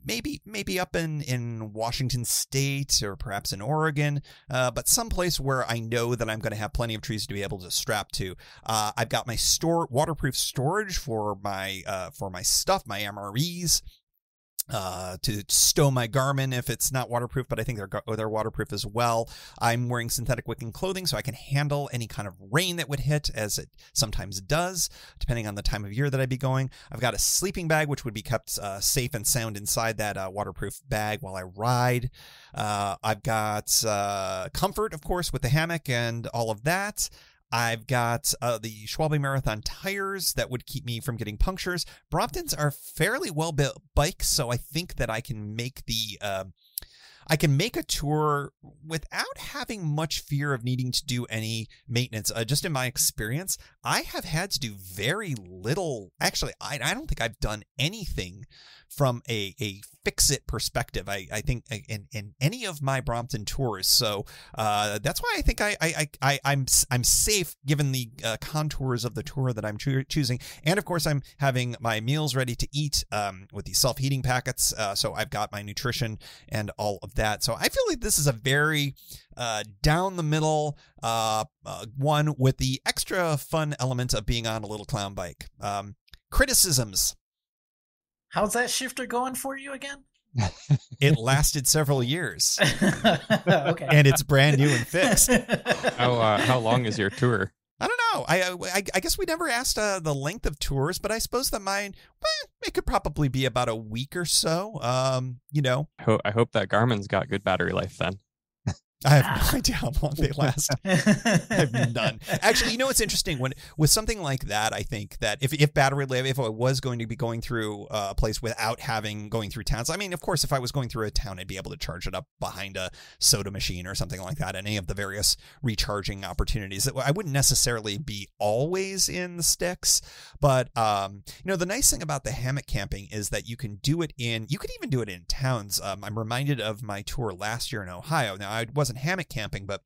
Maybe up in Washington State or perhaps in Oregon, but someplace where I know that I'm going to have plenty of trees to be able to strap to. I've got my waterproof storage for my stuff, my MREs. To stow my Garmin if it's not waterproof, but I think they're waterproof as well. I'm wearing synthetic wicking clothing so I can handle any kind of rain that would hit, as it sometimes does, depending on the time of year that I'd be going. I've got a sleeping bag, which would be kept safe and sound inside that waterproof bag while I ride. I've got comfort, of course, with the hammock and all of that. I've got the Schwalbe Marathon tires that would keep me from getting punctures. Bromptons are fairly well-built bikes, so I think that I can make a tour without having much fear of needing to do any maintenance. Just in my experience, I have had to do very little. Actually, I don't think I've done anything from a fix-it perspective, I think, in any of my Brompton tours. So that's why I think I'm safe given the contours of the tour that I'm choosing. And of course, I'm having my meals ready to eat with these self-heating packets. So I've got my nutrition and all of that. So I feel like this is a very down the middle one with the extra fun element of being on a little clown bike. Criticisms. How's that shifter going for you again? It lasted several years. Okay. And it's brand new and fixed. How long is your tour? I don't know. I guess we never asked the length of tours, but I suppose that mine, it could probably be about a week or so. I hope that Garmin's got good battery life then. I have no idea how long they last. I have none. Actually, what's interesting with something like that, I think that if battery life, if I was going to be going through a place without going through towns, I mean, of course, if I was going through a town, I'd be able to charge it up behind a soda machine or something like that, any of the various recharging opportunities. I wouldn't necessarily be always in the sticks, but the nice thing about the hammock camping is that you could even do it in towns. I'm reminded of my tour last year in Ohio. Now, I wasn't hammock camping, but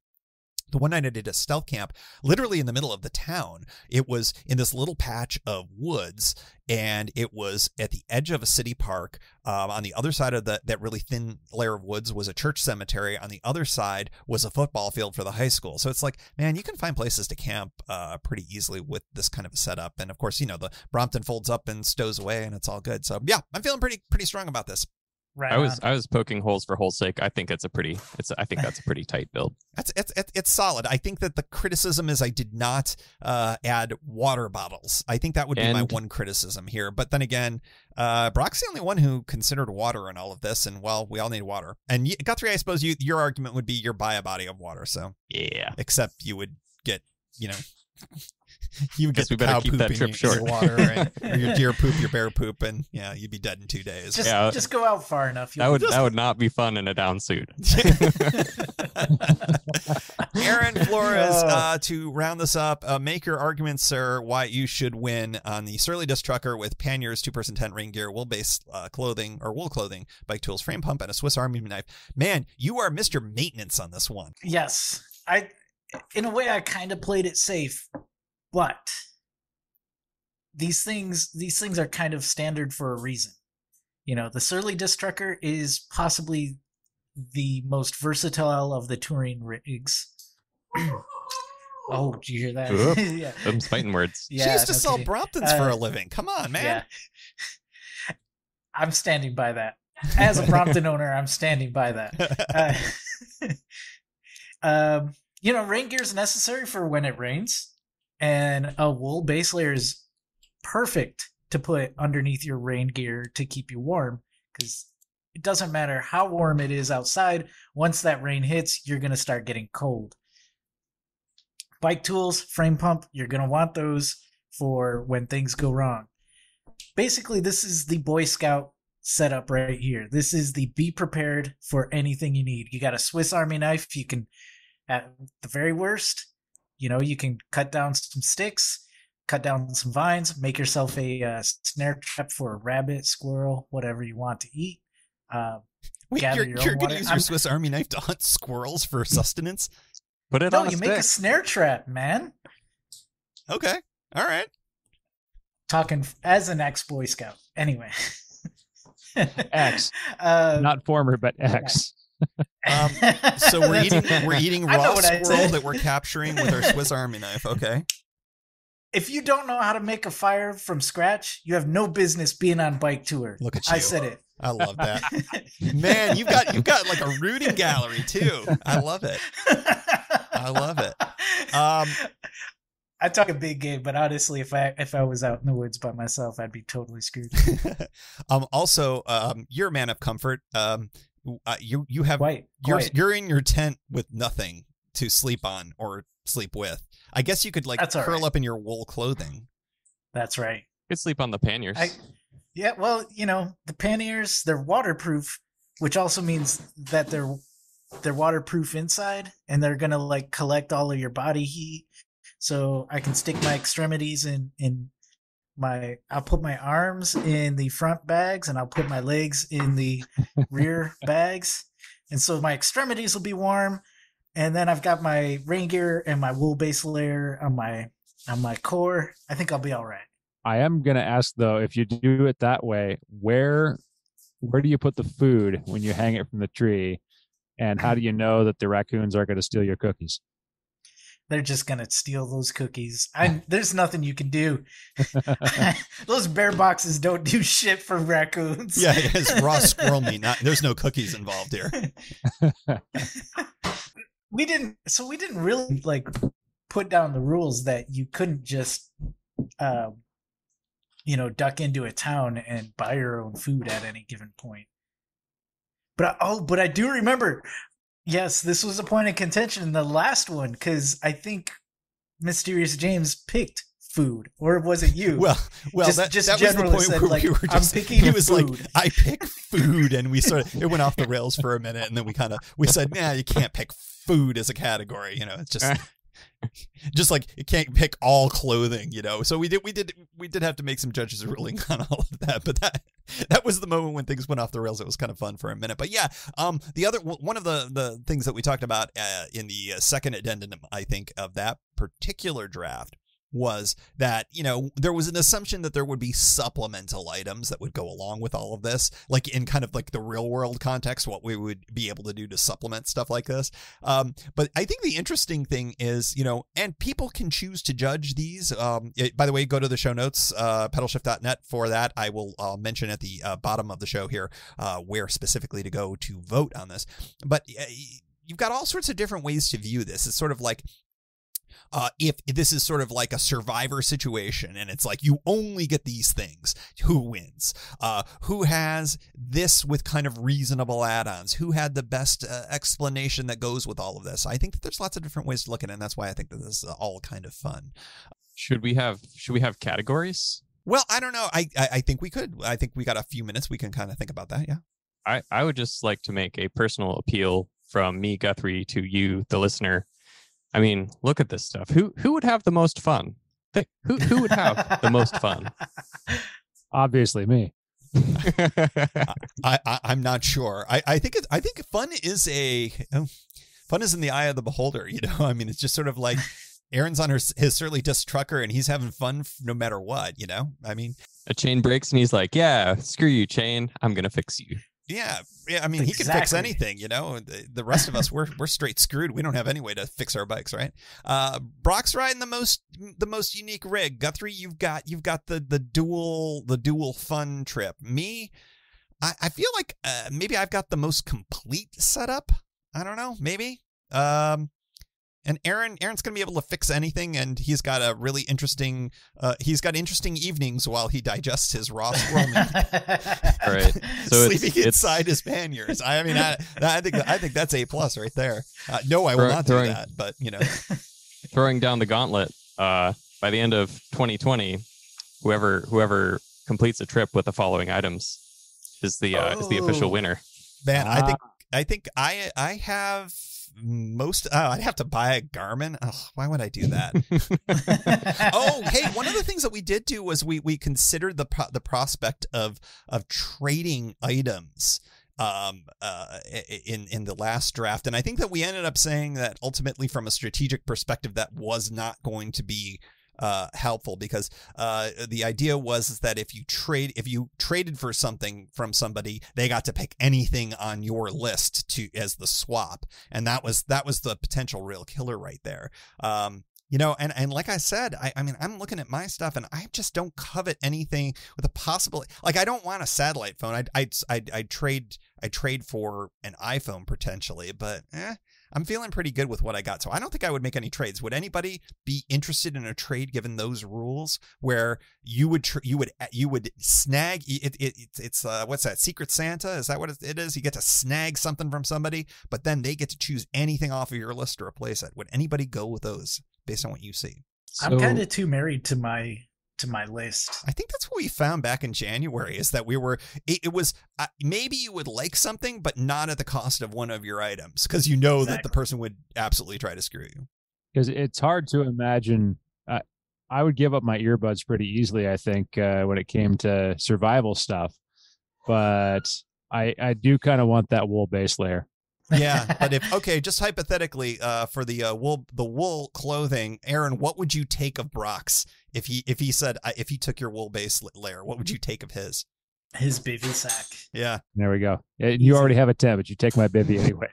the one night I did a stealth camp literally in the middle of the town. It was in this little patch of woods, and it was at the edge of a city park. On the other side of that really thin layer of woods was a church cemetery. On the other side was a football field for the high school. So it's like, man, you can find places to camp pretty easily with this kind of a setup. And of course, the Brompton folds up and stows away, and it's all good. So yeah, I'm feeling pretty strong about this. Right. I was poking holes for holes' sake. I think that's a pretty tight build. It's solid. I think that the criticism is I did not add water bottles. I think that would be my one criticism here. But then again, Brock's the only one who considered water in all of this, and well, we all need water. And Guthrie, I suppose your argument would be you buy a body of water. So yeah, except you would get you would guess get we better cow keep poop that in trip short. your water, right? Or your deer poop, your bear poop, and yeah, you'd be dead in 2 days. Just go out far enough. That would not be fun in a down suit. Aaron Flores, to round this up, make your arguments, sir, why you should win on the Surly Disc Trucker with panniers, 2-person tent, rain gear, wool-based clothing, bike tools, frame pump, and a Swiss Army knife. Man, you are Mr. Maintenance on this one. Yes. In a way, I kind of played it safe, but these things are kind of standard for a reason. The Surly Disc Trucker is possibly the most versatile of the touring rigs. Oh, did you hear that? Oop, Yeah. Them's fighting words. Yeah, She used to no sell kidding. Bromptons for a living. Come on, man. Yeah. I'm standing by that. As a Brompton owner, I'm standing by that. Rain gear is necessary for when it rains, and a wool base layer is perfect to put underneath your rain gear to keep you warm, because it doesn't matter how warm it is outside. Once that rain hits, you're going to start getting cold. Bike tools, frame pump, you're going to want those for when things go wrong. Basically, this is the Boy Scout setup right here. This is the be prepared for anything you need. You got a Swiss Army knife. You can, at the very worst, you can cut down some sticks, cut down some vines, make yourself a snare trap for a rabbit, squirrel, whatever you want to eat. Wait, gather you're your own going to water. use your Swiss Army knife to hunt squirrels for sustenance? Put it No, on a you stick. make a snare trap, man. Okay. All right. Talking as an ex-Boy Scout. Anyway. Ex. Not former, but ex. So we're eating I know raw what I squirrel said. that we're capturing with our Swiss Army knife. Okay. If you don't know how to make a fire from scratch, you have no business being on bike tour. Look at you. I said it. I love that. Man, you've got like a rooting gallery too. I love it. I love it. I talk a big game, but honestly, if I was out in the woods by myself, I'd be totally screwed. Also, you're a man of comfort. You have Quite. you're in your tent with nothing to sleep on or sleep with. I guess you could That's all curl right. up in your wool clothing. That's right. You could sleep on the panniers. Yeah, well, the panniers, they're waterproof, which also means that they're waterproof inside, and they're gonna collect all of your body heat. So I can stick my extremities I'll put my arms in the front bags, and I'll put my legs in the rear bags, and so my extremities will be warm. And then I've got my rain gear and my wool base layer on my core. I think I'll be all right. I am going to ask, though, if you do it that way, where do you put the food when you hang it from the tree? And how do you know that the raccoons aren't going to steal your cookies? They're just going to steal those cookies. There's nothing you can do. Those bear boxes don't do shit for raccoons. Yeah, it's raw squirrel meat. There's no cookies involved here. We didn't really put down the rules that you couldn't just duck into a town and buy your own food at any given point. But I do remember, yes, this was a point of contention in the last one, because I think Mysterious James picked food, or was it you? Well, Just that generally was the point said, where we were I'm just. picking He was food. like, "I pick food," and it went off the rails for a minute, and then we said, "Nah, you can't pick food as a category." It's just like you can't pick all clothing. So we did have to make some judges ruling on all of that, but that was the moment when things went off the rails. It was kind of fun for a minute, but yeah. The other one of the things that we talked about in the second addendum, I think, of that particular draft was that, there was an assumption that there would be supplemental items that would go along with all of this, like in kind of like the real world context, what we would be able to do to supplement stuff like this. But I think the interesting thing is, and people can choose to judge these. By the way, go to the show notes, pedalshift.net for that. I will mention at the bottom of the show here where specifically to go to vote on this. But you've got all sorts of different ways to view this. It's sort of like, if this is sort of like a survivor situation and it's like you only get these things, who wins? Who has this with kind of reasonable add-ons? Who had the best explanation that goes with all of this? I think that there's lots of different ways to look at it, and that's why I think that this is all kind of fun. Should we have categories? Well, I don't know. I think we could. I think we got a few minutes. We can kind of think about that. Yeah. I would just like to make a personal appeal from me, Guthrie, to you, the listener. I mean, look at this stuff. Who would have the most fun? Who would have the most fun? Obviously, me. I'm not sure. I think fun is in the eye of the beholder. I mean, it's just sort of like Aaron's on his Surly Disc trucker, and he's having fun no matter what, you know? I mean, a chain breaks and he's like, yeah, screw you, chain. I'm going to fix you. Yeah. I mean, he can fix anything, you know. The rest of us, we're straight screwed. We don't have any way to fix our bikes, right? Brock's riding the most unique rig. Guthrie, you've got the dual fun trip. Me, I feel like maybe I've got the most complete setup. I don't know, maybe. And Aaron's going to be able to fix anything, and he's got a really interesting interesting evenings while he digests his raw squirrel meat. All right. So sleeping inside his panniers. I mean, I think that's A+ right there. No, I will not do that, but you know. Throwing down the gauntlet, by the end of 2020, whoever completes a trip with the following items is the official winner. Man, I think I have most. I'd have to buy a Garmin. Oh, why would I do that? Oh, hey, one of the things that we did do was we considered the prospect of trading items in the last draft, and I think that we ended up saying that ultimately, from a strategic perspective, that was not going to be helpful, because the idea was that if you traded for something from somebody, they got to pick anything on your list as the swap, and that was the potential real killer right there. You know, and like I said, I mean, I'm looking at my stuff, and I just don't covet anything with a possible, like, I don't want a satellite phone. I'd trade for an iPhone potentially, but I'm feeling pretty good with what I got. So I don't think I would make any trades. Would anybody be interested in a trade given those rules where you would snag it's what's that, Secret Santa? Is that what it is? You get to snag something from somebody, but then they get to choose anything off of your list to replace it. Would anybody go with those based on what you see? I'm kind of too married to my list. I think that's what we found back in January, is that it was maybe you would like something, but not at the cost of one of your items, because you know that the person would absolutely try to screw you. Because it's hard to imagine. I would give up my earbuds pretty easily, I think, when it came to survival stuff. But I do kind of want that wool base layer. Yeah, but just hypothetically, for the wool clothing, Aaron, what would you take of Brock's if he took your wool base layer? What would you take of his? His bivy sack. Yeah, there we go. You already have a 10, but you take my bivy anyway.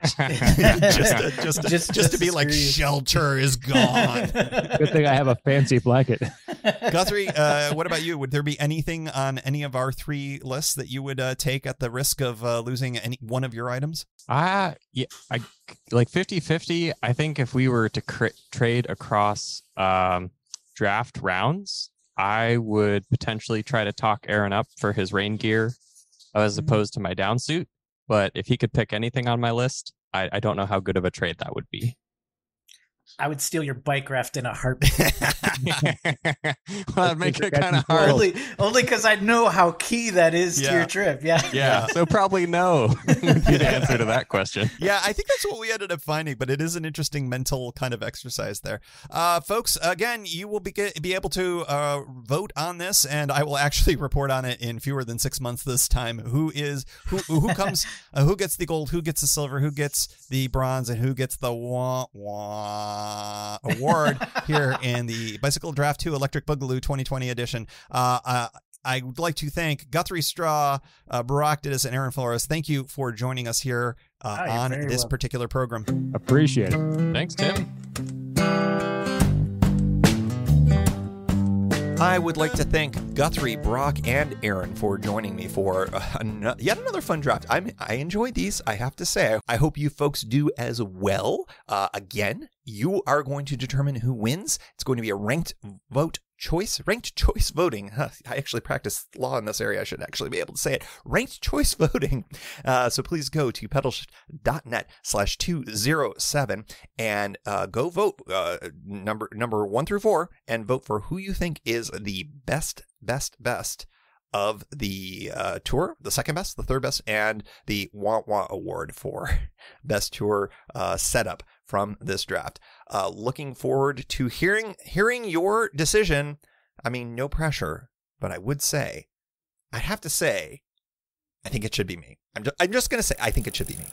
just to be like, shelter is gone. Good thing I have a fancy blanket. Guthrie, what about you? Would there be anything on any of our three lists that you would take at the risk of losing any one of your items? Yeah, I like 50-50. I think if we were to trade across draft rounds, I would potentially try to talk Aaron up for his rain gear as opposed to my down suit. But if he could pick anything on my list, I don't know how good of a trade that would be. I would steal your bike raft in a heartbeat. Well, that'd make it kind of hard. Only because I know how key that is to your trip. Yeah. So probably no would be the answer to that question. Yeah, I think that's what we ended up finding, but it is an interesting mental kind of exercise there. Folks, again, you will be able to vote on this, and I will actually report on it in fewer than 6 months this time. Who comes, who gets the gold, who gets the silver, who gets the bronze, and who gets the award here in the Bicycle Draft 2 Electric Boogaloo 2020 edition. I would like to thank Guthrie Straw, Brock Dittis, and Aaron Flores. Thank you for joining us here on this particular program. Appreciate it. Thanks, Tim. I would like to thank Guthrie, Brock, and Aaron for joining me for yet another fun draft. I enjoyed these, I have to say. I hope you folks do as well. Again, you are going to determine who wins. It's going to be a ranked choice voting. I actually practiced law in this area. I should actually be able to say it. Ranked choice voting. So please go to pedalshift.net/207 and go vote number 1 through 4 and vote for who you think is the best of the tour, the second best, the third best, and the Wah Wah Award for best tour setup from this draft. Looking forward to hearing your decision. I mean, no pressure, but I'd have to say, I think it should be me. I'm just going to say, I think it should be me.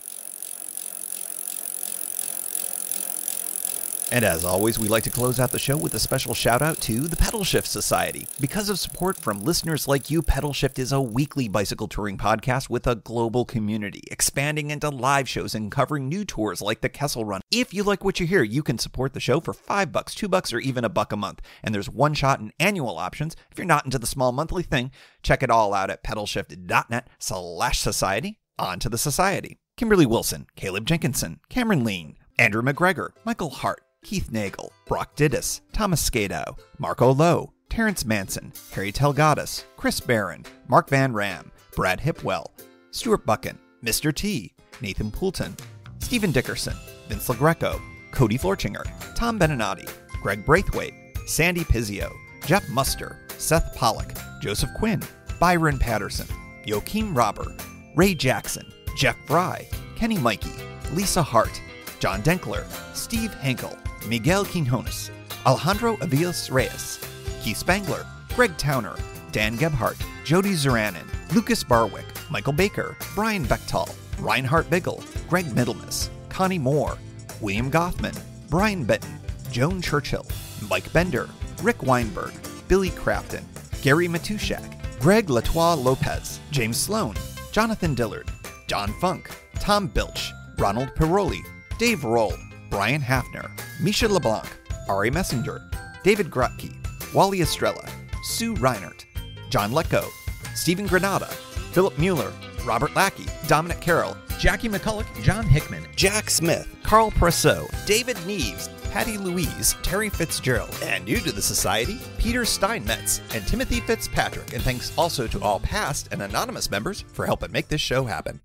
And as always, we like to close out the show with a special shout out to the Pedalshift Society. Because of support from listeners like you, Pedalshift is a weekly bicycle touring podcast with a global community, expanding into live shows and covering new tours like the Kessel Run. If you like what you hear, you can support the show for $5, $2, or even $1 a month. And there's one-shot and annual options. If you're not into the small monthly thing, check it all out at pedalshift.net/society. On to the Society. Kimberly Wilson, Caleb Jenkinson, Cameron Lean, Andrew McGregor, Michael Hart, Keith Nagel, Brock Didis, Thomas Skado, Marco Lowe, Terrence Manson, Harry Telgadis, Chris Barron, Mark Van Ram, Brad Hipwell, Stuart Buchan, Mr. T, Nathan Poulton, Stephen Dickerson, Vince LaGreco, Cody Florchinger, Tom Beninati, Greg Braithwaite, Sandy Pizzio, Jeff Muster, Seth Pollock, Joseph Quinn, Byron Patterson, Joachim Robber, Ray Jackson, Jeff Fry, Kenny Mikey, Lisa Hart, John Denkler, Steve Henkel, Miguel Quinones, Alejandro Aviles Reyes, Keith Spangler, Greg Towner, Dan Gebhardt, Jody Zeranin, Lucas Barwick, Michael Baker, Brian Bechtal, Reinhard Biggle, Greg Middlemas, Connie Moore, William Goffman, Brian Benton, Joan Churchill, Mike Bender, Rick Weinberg, Billy Crafton, Gary Matushak, Greg Latois Lopez, James Sloan, Jonathan Dillard, John Funk, Tom Bilch, Ronald Piroli, Dave Roll, Brian Hafner, Misha LeBlanc, Ari Messenger, David Grotke, Wally Estrella, Sue Reinert, John Letko, Stephen Granada, Philip Mueller, Robert Lackey, Dominic Carroll, Jackie McCulloch, John Hickman, Jack Smith, Carl Presso, David Neves, Patty Louise, Terry Fitzgerald, and new to the Society, Peter Steinmetz, and Timothy Fitzpatrick. And thanks also to all past and anonymous members for helping make this show happen.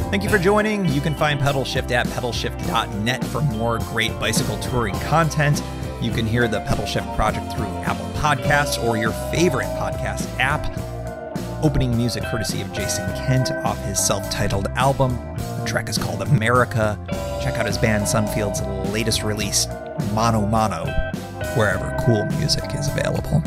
Thank you for joining. You can find Pedalshift at pedalshift.net for more great bicycle touring content. You can hear the Pedalshift project through Apple Podcasts or your favorite podcast app. Opening music courtesy of Jason Kent off his self-titled album. The track is called America. Check out his band Sunfield's latest release, Mono Mono, wherever cool music is available.